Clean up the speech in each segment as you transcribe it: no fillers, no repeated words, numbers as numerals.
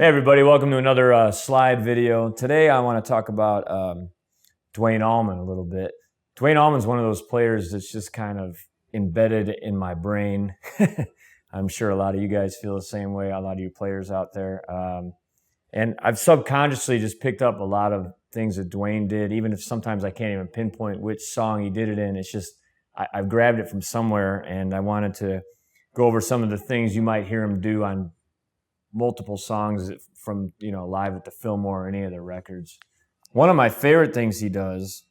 Hey everybody, welcome to another slide video. Today I want to talk about Duane Allman a little bit. Duane Allman's one of those players that's just kind of embedded in my brain. I'm sure a lot of you guys feel the same way, a lot of you players out there. And I've subconsciously just picked up a lot of things that Duane did, even if sometimes I can't even pinpoint which song he did it in. It's just, I've grabbed it from somewhere, and I wanted to go over some of the things you might hear him do on multiple songs from, live at the Fillmore or any of their records. One of my favorite things he does,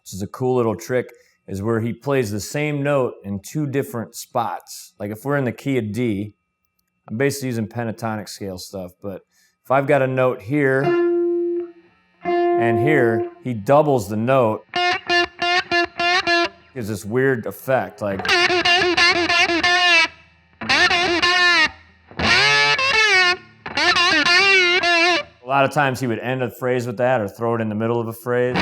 which is a cool little trick, is where he plays the same note in two different spots. Like if we're in the key of D, I'm basically using pentatonic scale stuff, but if I've got a note here and here, he doubles the note. Gives this weird effect, like a lot of times he would end a phrase with that or throw it in the middle of a phrase.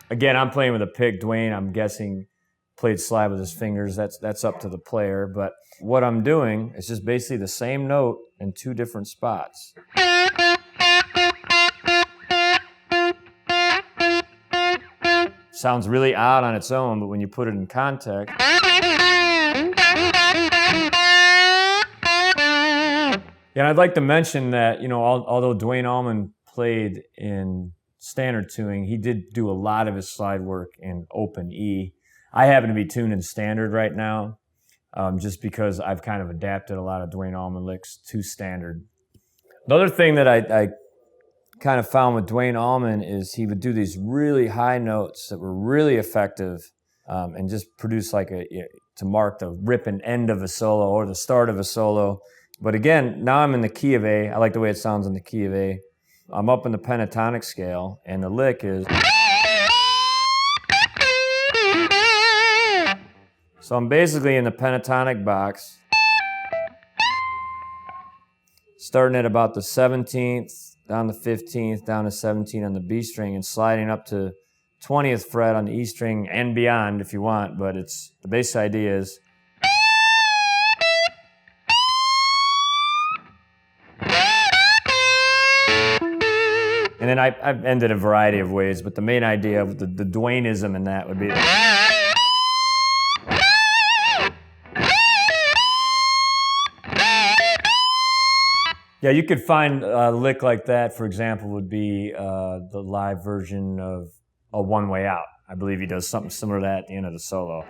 Again, I'm playing with a pick. Duane, I'm guessing, played slide with his fingers. That's up to the player. But what I'm doing is just basically the same note in two different spots. Sounds really odd on its own, but when you put it in context. Yeah, I'd like to mention that, although Duane Allman played in standard tuning, he did do a lot of his slide work in open E. I happen to be tuned in standard right now, just because I've kind of adapted a lot of Duane Allman licks to standard. The other thing that I kind of found with Duane Allman is he would do these really high notes that were really effective, and just produce to mark the rip and end of a solo or the start of a solo. But again, now I'm in the key of A. I like the way it sounds in the key of A. I'm up in the pentatonic scale, and the lick is. So I'm basically in the pentatonic box, starting at about the 17th, down the 15th, down to 17 on the B string, and sliding up to 20th fret on the E string and beyond if you want, but the basic idea is. And then I've ended a variety of ways, but the main idea of the Duaneism in that would be. Yeah, you could find a lick like that, for example, would be the live version of A One Way Out. I believe he does something similar to that at the end of the solo.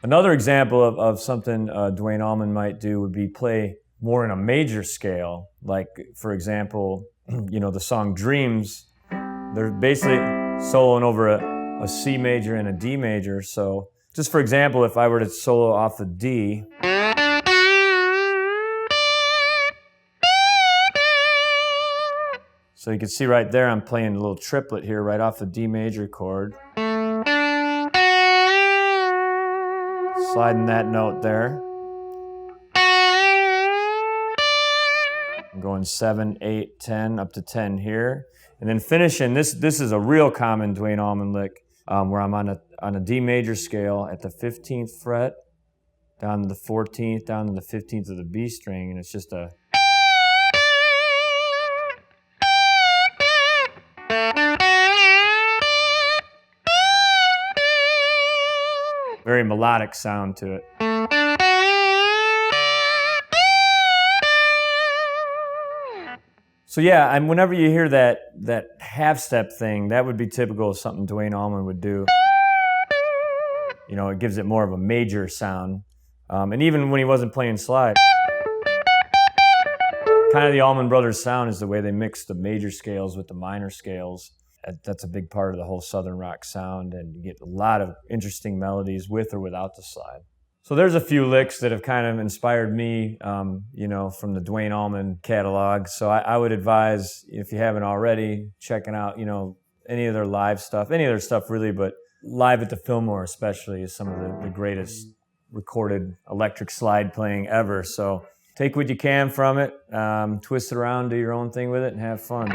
Another example of something Duane Allman might do would be play more in a major scale, like, for example, the song Dreams. They're basically soloing over a C major and a D major. So just for example, if I were to solo off the D, so you can see right there I'm playing a little triplet here right off the D major chord. Sliding that note there. I'm going 7, 8, 10, up to 10 here. And then finishing, this is a real common Duane Allman lick, where I'm on a D major scale at the 15th fret, down to the 14th, down to the 15th of the B string, and it's just a... very melodic sound to it. So yeah, and whenever you hear that half-step thing, that would be typical of something Duane Allman would do. It gives it more of a major sound. And even when he wasn't playing slide, kind of the Allman Brothers sound is the way they mix the major scales with the minor scales. That's a big part of the whole Southern rock sound, and you get a lot of interesting melodies with or without the slide. So there's a few licks that have kind of inspired me, from the Duane Allman catalog. So I would advise, if you haven't already, checking out, any of their live stuff, any of their stuff really, but live at the Fillmore especially is some of the greatest recorded electric slide playing ever. So take what you can from it, twist it around, do your own thing with it, and have fun.